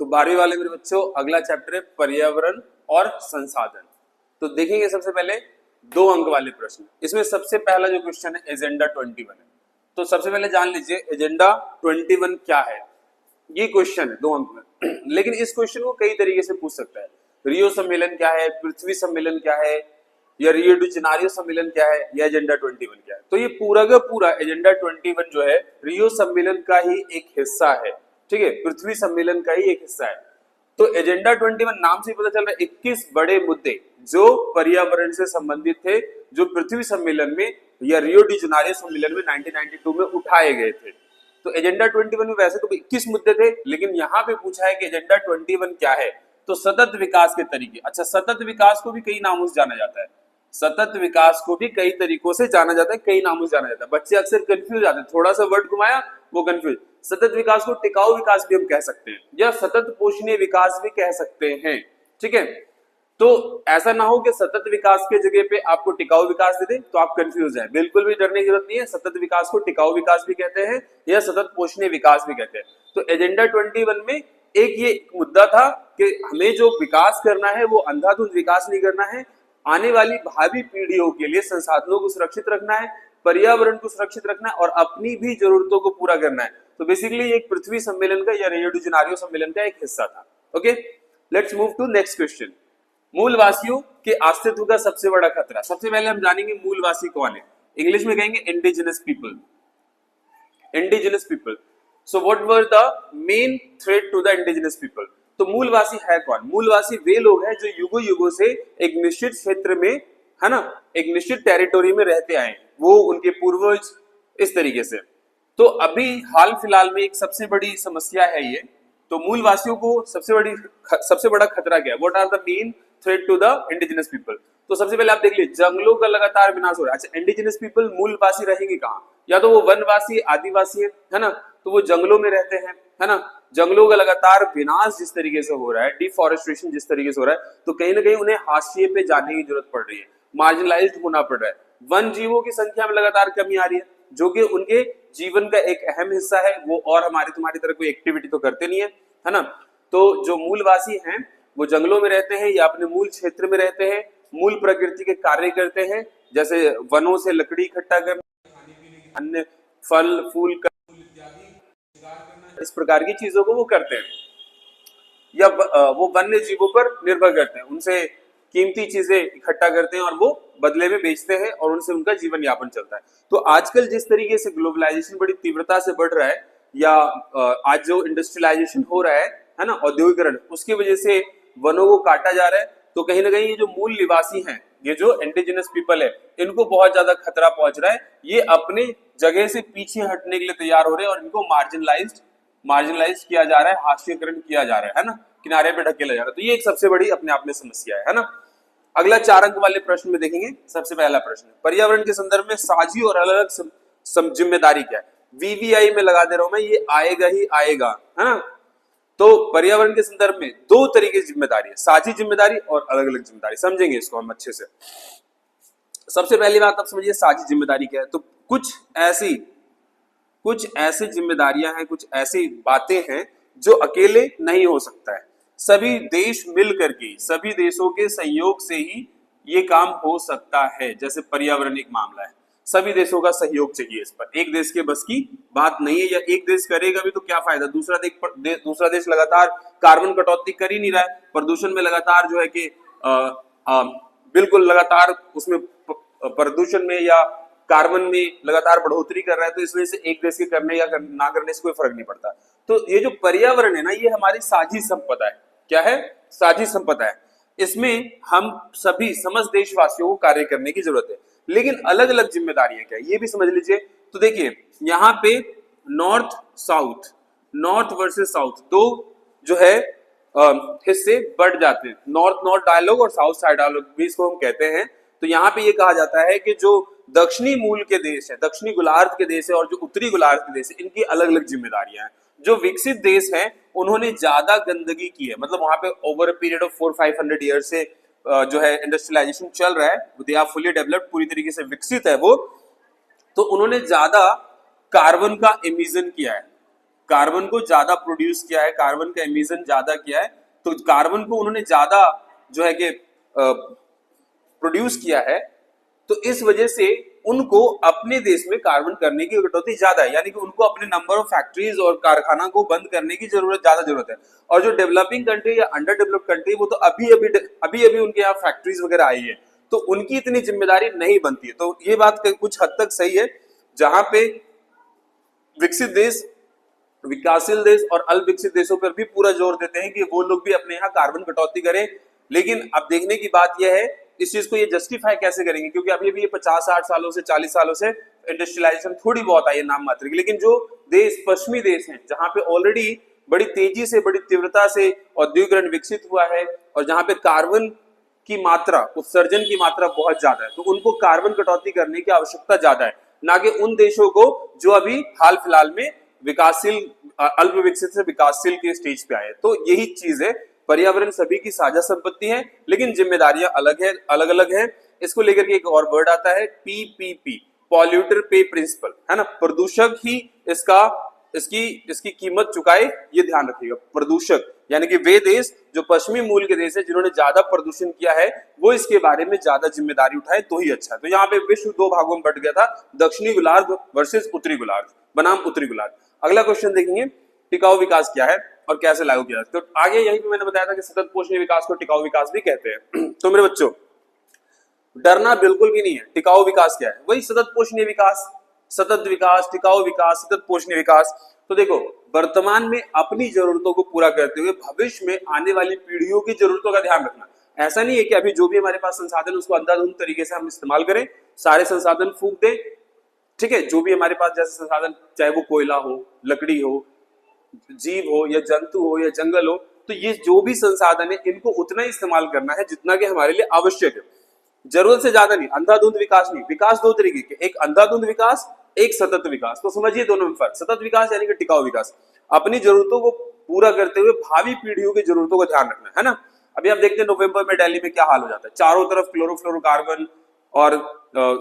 तो 12वीं वाले मेरे बच्चों अगला चैप्टर है पर्यावरण और संसाधन। तो देखेंगे सबसे पहले 2 अंक वाले प्रश्न। इसमें सबसे पहला जो क्वेश्चन है एजेंडा 21 है। तो सबसे पहले जान लीजिए एजेंडा 21 क्या है। ये क्वेश्चन है 2 अंक में लेकिन इस क्वेश्चन को कई तरीके से पूछ सकता है। रियो सम्मेलन क्या है, पृथ्वी सम्मेलन क्या है, या रियो डी जेनेरियो सम्मेलन क्या है, या एजेंडा 21 क्या है। तो ये पूरा का पूरा एजेंडा 21 जो है रियो सम्मेलन का ही एक हिस्सा है, ठीक है, पृथ्वी सम्मेलन का ही एक हिस्सा है। तो एजेंडा 21 नाम से पता चल रहा है 21 बड़े मुद्दे जो पर्यावरण से संबंधित थे, जो पृथ्वी सम्मेलन में या रियो डी जेनेरियो सम्मेलन में 1992 में उठाए गए थे। तो एजेंडा 21 में वैसे तो 21 मुद्दे थे, लेकिन यहाँ पे पूछा है कि एजेंडा 21 क्या है। तो सतत विकास के तरीके। अच्छा, सतत विकास को भी कई नामों से जाना जाता है, सतत विकास को भी कई तरीकों से जाना जाता है, कई नामों से जाना जाता है। बच्चे अक्सर कंफ्यूज जाते हैं, थोड़ा सा वर्ड घुमाया वो कंफ्यूज। सतत विकास को टिकाऊ विकास भी हम कह सकते हैं, या सतत पोषणीय विकास भी कह सकते हैं, ठीक है। तो ऐसा ना हो कि सतत विकास के जगह पे आपको टिकाऊ विकास दे दे तो आप कंफ्यूज हैं। बिल्कुल भी डरने की जरूरत नहीं है। सतत विकास को टिकाऊ विकास भी कहते हैं या सतत पोषणीय विकास भी कहते हैं। तो एजेंडा 21 में एक ये मुद्दा था कि हमें जो विकास करना है वो अंधाधुंध विकास नहीं करना है, आने वाली भावी पीढ़ियों के लिए संसाधनों को सुरक्षित रखना है, पर्यावरण को सुरक्षित रखना है और अपनी भी जरूरतों को पूरा करना है। तो बेसिकली एक पृथ्वी सम्मेलन का या रियो डी जेनेरियो सम्मेलन का एक हिस्सा था। Okay, let's move to next question. मूलवासियों के अस्तित्व का सबसे बड़ा खतरा। सबसे पहले हम जानेंगे मूलवासी कौन है। इंग्लिश में कहेंगे indigenous people. Indigenous people. So what were the main threat to the indigenous people. तो मूलवासी है कौन? मूलवासी वे लोग हैं जो युगों युगों से एक निश्चित क्षेत्र में, है ना, एक निश्चित टेरिटोरी में रहते आए, वो उनके पूर्वज, इस तरीके से। तो अभी हाल फिलहाल में एक सबसे बड़ी समस्या है ये। तो मूलवासियों को सबसे बड़ा खतरा क्या है? What are the main threat to the indigenous people. तो सबसे पहले आप देख लीजिए, जंगलों का लगातार विनाश हो रहा है। अच्छा, इंडिजिनस पीपल मूलवासी रहेंगे कहाँ? या तो वो वनवासी, आदिवासी है ना, तो वो जंगलों में रहते हैं, है ना। जंगलों का लगातार विनाश जिस तरीके से हो रहा है, डिफॉरेस्टेशन जिस तरीके से हो रहा है, तो कहीं ना कहीं उन्हें हाशिए पे जाने की जरूरत पड़ रही है, मार्जिनलाइज्ड होना पड़ रहा है। वन जीवों की संख्या में लगातार कमी आ रही है, जो कि उनके जीवन का एक अहम हिस्सा है। वो और हमारी तुम्हारी तरह कोई एक्टिविटी तो करते नहीं है ना। तो जो मूलवासी हैं वो जंगलों में रहते हैं या अपने मूल क्षेत्र में रहते हैं, मूल प्रकृति के कार्य करते हैं, जैसे वनों से लकड़ी इकट्ठा करना, अन्य फल फूल इस प्रकार की चीजों को वो करते हैं, या वो वन्य जीवों पर निर्भर करते हैं, उनसे कीमती चीजें इकट्ठा करते हैं और वो बदले में बेचते हैं और उनसे उनका जीवन यापन चलता है। तो आजकल जिस तरीके से ग्लोबलाइजेशन बड़ी तीव्रता से बढ़ रहा है, या आज जो इंडस्ट्रियलाइजेशन हो रहा है ना, औद्योगिकरण, उसकी वजह से वनों को काटा जा रहा है। तो कहीं ना कहीं ये जो मूल निवासी हैं, ये जो इंडिजिनस पीपल है, इनको बहुत ज्यादा खतरा पहुंच रहा है। ये अपने जगह से पीछे हटने के लिए तैयार हो रहे हैं और इनको मार्जिनलाइज किया जा रहा है, हाशिएकरण किया जा रहा है ना, किनारे पे ढकेला जा रहा है। तो ये एक सबसे बड़ी अपने आप में समस्या है ना। अगला 4 अंक वाले प्रश्न में देखेंगे। सबसे पहला प्रश्न, पर्यावरण के संदर्भ में साझी और अलग अलग जिम्मेदारी क्या है? वीवीआई में लगा दे रहा हूं मैं, ये आएगा ही आएगा, है ना। तो पर्यावरण के संदर्भ में 2 तरीके की जिम्मेदारी है, साझी जिम्मेदारी और अलग अलग जिम्मेदारी। समझेंगे इसको हम अच्छे से। सबसे पहली बात आप समझिए साझी जिम्मेदारी क्या है। तो कुछ ऐसी जिम्मेदारियां हैं, कुछ ऐसी बातें हैं जो अकेले नहीं हो सकता है। सभी देश मिलकर के, सभी देशों के सहयोग से ही ये काम हो सकता है। जैसे पर्यावरण एक मामला है, सभी देशों का सहयोग चाहिए इस पर, एक देश के बस की बात नहीं है। या एक देश करेगा भी तो क्या फायदा, दूसरा देश लगातार कार्बन कटौती कर ही नहीं रहा है, प्रदूषण में लगातार जो है कि बिल्कुल लगातार उसमें प्रदूषण में या कार्बन में लगातार बढ़ोतरी कर रहा है। तो इस वजह से एक देश के करने या ना करने से कोई फर्क नहीं पड़ता। तो ये जो पर्यावरण है ना, ये हमारी साझी संपदा है। क्या है? साझी संपदा है। इसमें हम सभी समस्त देशवासियों को कार्य करने की जरूरत है। लेकिन अलग अलग जिम्मेदारियां क्या है ये भी समझ लीजिए। तो देखिए यहाँ पे नॉर्थ वर्सेस साउथ, 2 जो है हिस्से बढ़ जाते हैं। नॉर्थ डायलॉग और साउथ साइड डायलॉग भी इसको हम कहते हैं। तो यहाँ पे ये कहा जाता है कि जो दक्षिणी मूल के देश है, दक्षिणी गोलार्ध के देश है, और जो उत्तरी गोलार्ध के देश है, इनकी अलग अलग जिम्मेदारियां हैं। जो विकसित देश हैं उन्होंने ज्यादा गंदगी की है, मतलब वहां पे over a period of 400-500 year से जो है इंडस्ट्रियलाइजेशन चल रहा है, दे आर फुली डेवलप्ड, पूरी तरीके से विकसित है वो। तो उन्होंने ज्यादा कार्बन का एमिशन किया है, कार्बन को ज्यादा प्रोड्यूस किया है, कार्बन का एमिशन ज्यादा किया है, तो कार्बन को उन्होंने ज्यादा जो है कि प्रोड्यूस किया है, तो इस वजह से उनको अपने देश में कार्बन करने की कटौती ज्यादा है, यानी कि उनको अपने नंबर ऑफ फैक्ट्रीज और कारखाना को बंद करने की ज्यादा जरूरत है। और जो डेवलपिंग कंट्री या अंडर डेवलप्ड कंट्री, वो तो अभी उनके यहाँ फैक्ट्रीज वगैरह आई है, तो उनकी इतनी जिम्मेदारी नहीं बनती है। तो ये बात कुछ हद तक सही है, जहां पे विकसित देश, विकासशील देश और अल्प विकसित देशों पर भी पूरा जोर देते हैं कि वो लोग भी अपने यहाँ कार्बन कटौती करें। लेकिन अब देखने की बात यह है, इस चीज को ये जस्टिफाई कैसे करेंगे, क्योंकि अभी भी ये 50-60 सालों से 40 सालों से इंडस्ट्रियलाइजेशन थोड़ी बहुत आई है नाम मात्र की, लेकिन जो देश पश्चिमी देश हैं, जहां पे ऑलरेडी बड़ी तेजी से, बड़ी तीव्रता से औद्योगिकरण विकसित हुआ है और जहां पे कार्बन की मात्रा, उत्सर्जन की मात्रा बहुत ज्यादा है, तो उनको कार्बन कटौती करने की आवश्यकता ज्यादा है, ना कि उन देशों को जो अभी हाल फिलहाल में विकासशील, अल्प विकसित से विकासशील के स्टेज पे आए। तो यही चीज है, पर्यावरण सभी की साझा संपत्ति है, लेकिन जिम्मेदारियां अलग है, अलग अलग है। इसको लेकर के एक और वर्ड आता है PPP, पॉल्यूटर पे प्रिंसिपल, है ना। प्रदूषक ही इसकी कीमत चुकाए, ये ध्यान रखिएगा। प्रदूषक यानी कि वे देश जो पश्चिमी मूल के देश है, जिन्होंने ज्यादा प्रदूषण किया है, वो इसके बारे में ज्यादा जिम्मेदारी उठाए तो ही अच्छा है। तो यहाँ पे विश्व दो भागों में बट गया था, दक्षिणी गोलार्ध वर्सेस उत्तरी गोलार्ध बनाम उत्तरी गोलार्ध। अगला क्वेश्चन देखेंगे, टिकाऊ विकास क्या है और कैसे लागू किया। तो आगे यही मैंने बताया था कि सतत पोषणीय विकास को टिकाऊ विकास भी कहते हैं। तो मेरे बच्चों, डरना बिल्कुल भी नहीं है। टिकाऊ विकास क्या है? वही सतत पोषणीय विकास, सतत विकास, टिकाऊ विकास, सतत पोषणीय विकास। तो देखो, वर्तमान में अपनी जरूरतों को पूरा करते हुए भविष्य में आने वाली पीढ़ियों की जरूरतों का ध्यान रखना। ऐसा नहीं है कि अभी जो भी हमारे पास संसाधन उसको अंधाधुंध तरीके से हम इस्तेमाल करें, सारे संसाधन फूंक दें, ठीक है। जो भी हमारे पास जैसे संसाधन, चाहे वो कोयला हो, लकड़ी हो, जीव हो या जंतु हो या जंगल हो, तो ये जो भी संसाधन है, इनको उतना ही इस्तेमाल करना है जितना कि हमारे लिए आवश्यक है, जरूरत से ज्यादा नहीं। अंधाधुंध विकास नहीं। विकास दो तरीके के, एक अंधाधुंध विकास, एक सतत विकास। तो समझिए दोनों में फर्क। सतत विकास यानी कि टिकाऊ विकास, अपनी जरूरतों को पूरा करते हुए भावी पीढ़ियों की जरूरतों का ध्यान रखना है ना। अभी आप देखते हैं नवंबर में दिल्ली में क्या हाल हो जाता है, चारों तरफ क्लोरोफ्लोरोकार्बन और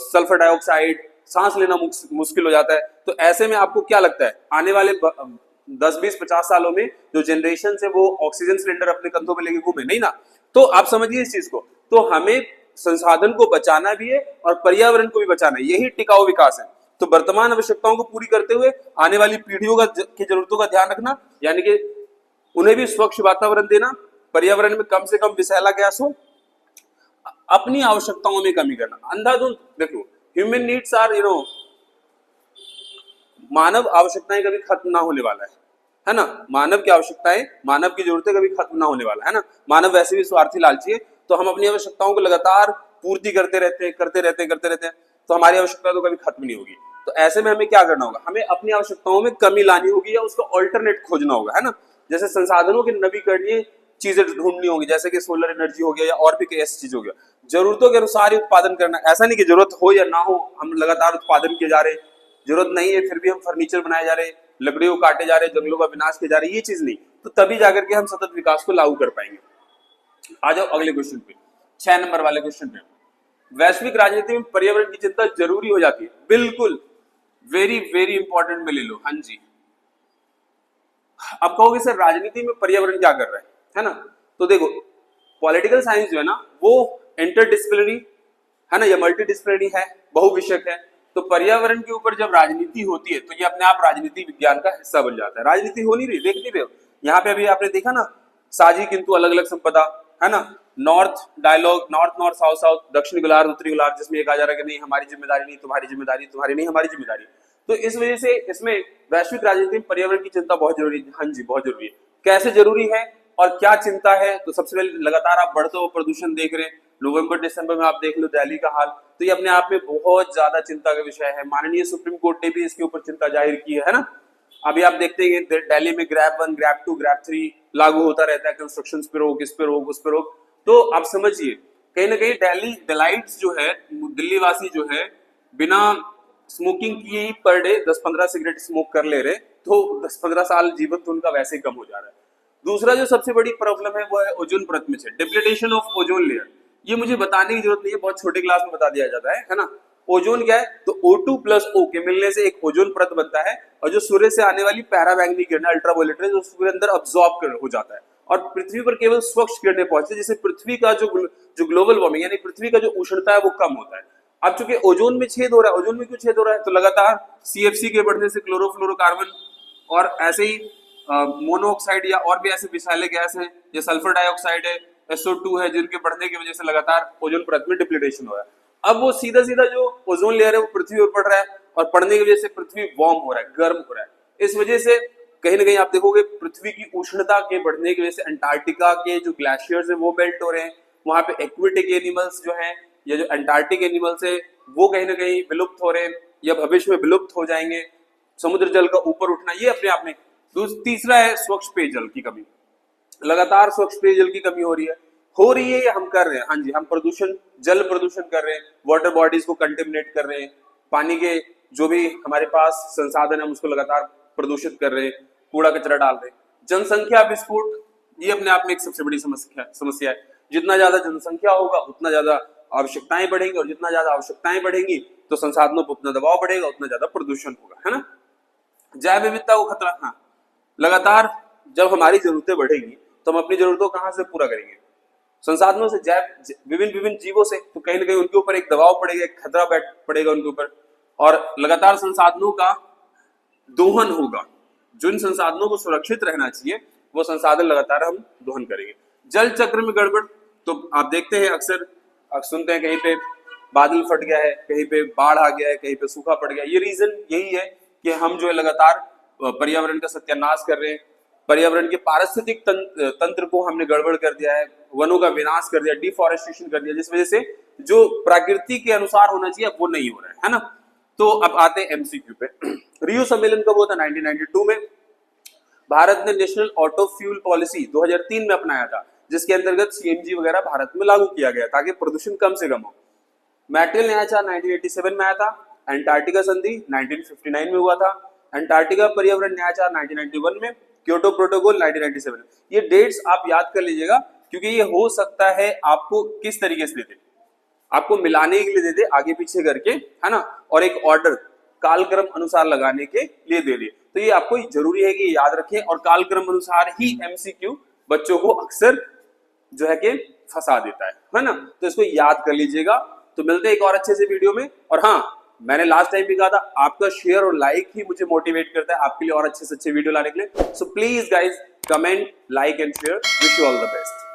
सल्फर डाइऑक्साइड, सांस लेना मुश्किल हो जाता है। तो ऐसे में आपको क्या लगता है, आने वाले 10, 20, 50 सालों में जो जनरेशन है वो ऑक्सीजन सिलेंडर अपने कंधों पे लेके घूमे? नहीं ना। तो आप समझिए इस चीज को। तो हमें संसाधन को बचाना भी है और पर्यावरण को भी बचाना है, यही टिकाऊ विकास है। तो वर्तमान आवश्यकताओं को पूरी करते हुए आने वाली पीढ़ियों की जरूरतों का ध्यान रखना, यानी कि उन्हें भी स्वच्छ वातावरण देना, पर्यावरण में कम से कम विषैला गैस हो, अपनी आवश्यकताओं में कमी करना। अंधाधुंध देखो, ह्यूमन नीड्स आर मानव आवश्यकताएं कभी खत्म ना होने वाला है ना। मानव की आवश्यकताएं, मानव की जरूरतें कभी खत्म ना होने वाला है ना। मानव वैसे भी स्वार्थी लालची है, तो हम अपनी आवश्यकताओं को लगातार पूर्ति करते रहते हैं, तो हमारी आवश्यकता तो कभी खत्म नहीं होगी। तो ऐसे में हमें क्या करना होगा, हमें अपनी आवश्यकताओं में कमी लानी होगी या उसका ऑल्टरनेट खोजना होगा, है ना। जैसे संसाधनों की नवीकरणीय चीजें ढूंढनी होगी, जैसे कि सोलर एनर्जी हो गया या और भी कोई ऐसी चीज हो गया। जरूरतों के अनुसार ही उत्पादन करना, ऐसा नहीं कि जरूरत हो या ना हो हम लगातार उत्पादन किए जा रहे हैं, जरूरत नहीं है फिर भी हम फर्नीचर बनाए जा रहे हैं, लकड़ियों को काटे जा रहे हैं, जंगलों का विनाश किए जा रहे हैं, ये चीज नहीं। तो तभी जाकर के हम सतत विकास को लागू कर पाएंगे। आ जाओ अगले क्वेश्चन पे, 6 नंबर वाले क्वेश्चन पे। वैश्विक राजनीति में पर्यावरण की चिंता जरूरी हो जाती है? बिल्कुल, वेरी वेरी इंपॉर्टेंट में ले लो। हाँ जी, आप कहोगे सर राजनीति में पर्यावरण क्या कर रहा है ना। तो देखो, पॉलिटिकल साइंस जो है ना, वो इंटरडिसिप्लिनरी है ना, या मल्टीडिसिप्लिनरी है, बहुविषयक है। तो पर्यावरण के ऊपर जब राजनीति होती है तो ये अपने आप राजनीति विज्ञान का हिस्सा बन जाता है। राजनीति हो नहीं रही, देख नहीं रहे हो यहाँ पे। अभी आपने देखा ना, साझी किंतु अलग अलग संपदा, है ना, north dialogue, north south south, दक्षिण गोलार्ध उत्तरी गोलार्ध, जिसमें ये कहा जा रहा है कि नहीं हमारी जिम्मेदारी नहीं तुम्हारी जिम्मेदारी, तुम्हारी नहीं हमारी जिम्मेदारी। तो इस वजह से इसमें वैश्विक राजनीति में पर्यावरण की चिंता बहुत जरूरी है। हाँ जी, बहुत जरूरी है। कैसे जरूरी है और क्या चिंता है? तो सबसे पहले लगातार आप बढ़ते हुए प्रदूषण देख रहे हैं, नवंबर दिसंबर में आप देख लो दिल्ली का हाल, तो ये अपने आप में बहुत ज्यादा चिंता का विषय है। माननीय सुप्रीम कोर्ट ने भी इसके ऊपर चिंता जाहिर की है ना। अभी आप देखते हैं दिल्ली में ग्रैब 1, ग्रैब 2, ग्रैब 3 लागू होता रहता है, कंस्ट्रक्शन पे रोक, इस पे रोक, उस पे रोक। तो आप समझिए कहीं ना कहीं दिल्लीइट्स जो है, दिल्ली वासी जो है, बिना स्मोकिंग किए ही पर डे 10-15 सिगरेट स्मोक कर ले रहे, तो 10-15 साल जीवन तो उनका वैसे ही कम हो जा रहा है। दूसरा जो सबसे बड़ी प्रॉब्लम है वो है ओजोन परत में से डिप्लीटेशन ऑफ ओजोन लेयर। ये मुझे बताने की जरूरत नहीं है, बहुत छोटे क्लास में बता दिया जाता है ना। ओजोन क्या है, तो O2 प्लस O के मिलने से एक ओजोन परत बनता है, और जो सूर्य से आने वाली पैराबैंगनी किरण अल्ट्रावायलेट रेज उसके अंदर अब्सॉर्ब हो जाता है और पृथ्वी पर केवल स्वच्छ किरणें पहुंचती है, जिससे पृथ्वी का जो ग्लोबल वार्मिंग यानी पृथ्वी का जो उष्णता है वो कम होता है। अब चूंकि ओजोन में छेद हो रहा है, ओजोन में क्यों छेद हो रहा है, तो लगातार CFC के बढ़ने से क्लोरोफ्लोरोकार्बन और ऐसे ही मोनोऑक्साइड या और भी ऐसे विषैले गैस है, या सल्फर डाइऑक्साइड है, SO2 है, जिनके बढ़ने की वजह से लगातार ओजोन परत में डिप्लीटेशन हो रहा है। अब वो सीधा सीधा जो ओजोन लेयर है वो पृथ्वी पर पड़ रहा है और पड़ने की वजह से पृथ्वी वार्म हो रहा है, गर्म हो रहा है। इस वजह से कहीं ना कहीं आप देखोगे पृथ्वी की उष्णता के बढ़ने की वजह से अंटार्कटिका के जो ग्लेशियर्स है वो मेल्ट हो रहे हैं, वहां पे एक्वेटिक एनिमल्स जो हैं या जो अंटार्कटिक एनिमल्स है वो कहीं ना कहीं विलुप्त हो रहे हैं या भविष्य में विलुप्त हो जाएंगे। समुद्र जल का ऊपर उठना ये अपने आप में। तीसरा है स्वच्छ पेयजल की कमी, लगातार स्वच्छ पेयजल की कमी हो रही है या हम कर रहे हैं, हाँ जी, हम प्रदूषण, जल प्रदूषण कर रहे हैं, वाटर बॉडीज को कंटेमिनेट कर रहे हैं, पानी के जो भी हमारे पास संसाधन है उसको लगातार प्रदूषित कर रहे हैं, कूड़ा कचरा डाल रहे हैं। जनसंख्या विस्फोट ये अपने आप में एक सबसे बड़ी समस्या है। जितना ज्यादा जनसंख्या होगा उतना ज्यादा आवश्यकताएं बढ़ेंगी, और जितना ज्यादा आवश्यकताएं बढ़ेंगी तो संसाधनों पर उतना दबाव बढ़ेगा, उतना ज्यादा प्रदूषण होगा, है ना। जैव विविधता को खतरा, हाँ, लगातार जब हमारी जरूरतें बढ़ेंगी तो हम अपनी जरूरतों कहां से पूरा करेंगे, संसाधनों से, जैव विभिन्न जीवों से, तो कहीं ना कहीं उनके ऊपर एक दबाव पड़ेगा, एक खतरा पड़ेगा उनके ऊपर, और लगातार संसाधनों का दोहन होगा। जिन संसाधनों को सुरक्षित रहना चाहिए वो संसाधन लगातार हम दोहन करेंगे। जल चक्र में गड़बड़, तो आप देखते हैं अक्सर सुनते हैं कहीं पे बादल फट गया है, कहीं पे बाढ़ आ गया है, कहीं पे सूखा पड़ गया। ये रीजन यही है कि हम जो है लगातार पर्यावरण का सत्यानाश कर रहे हैं, पर्यावरण के पारिस्थितिक तंत्र को हमने गड़बड़ कर दिया है, वनों का विनाश कर दिया, डिफॉरेस्टेशन कर दिया, जिस वजह से जो प्रकृति के अनुसार होना चाहिए वो नहीं हो रहा है ना। तो अब आते हैं MCQ पे। रियो सम्मेलन कब हुआ था, 1992 में। भारत ने नेशनल ऑटो फ्यूल पॉलिसी 2003 में अपनाया था, जिसके अंतर्गत CNG वगैरह भारत में लागू किया गया ताकि प्रदूषण कम से कम हो। मैटेरियल न्यायाचार 1987 में आया था। अंटार्कटिका संधि 1959 में हुआ था। अंटार्कटिका पर्यावरण न्यायाचार 1991 में। Kyoto protocol 1997। ये डेट्स आप याद कर लीजिएगा, क्योंकि ये हो सकता है आपको किस तरीके से दे दे, आपको मिलाने के लिए दे दे आगे पीछे करके, है ना, और एक ऑर्डर कालक्रम अनुसार लगाने के लिए दे दे। तो ये आपको जरूरी है कि याद रखें, और कालक्रम अनुसार ही MCQ बच्चों को अक्सर जो है कि फंसा देता है ना। तो इसको याद कर लीजिएगा। तो मिलते हैं एक और अच्छे से वीडियो में। और हाँ, मैंने लास्ट टाइम भी कहा था, आपका शेयर और लाइक ही मुझे मोटिवेट करता है आपके लिए और अच्छे से अच्छे वीडियो लाने के लिए। So please guys, comment, like and share. Wish you all the best.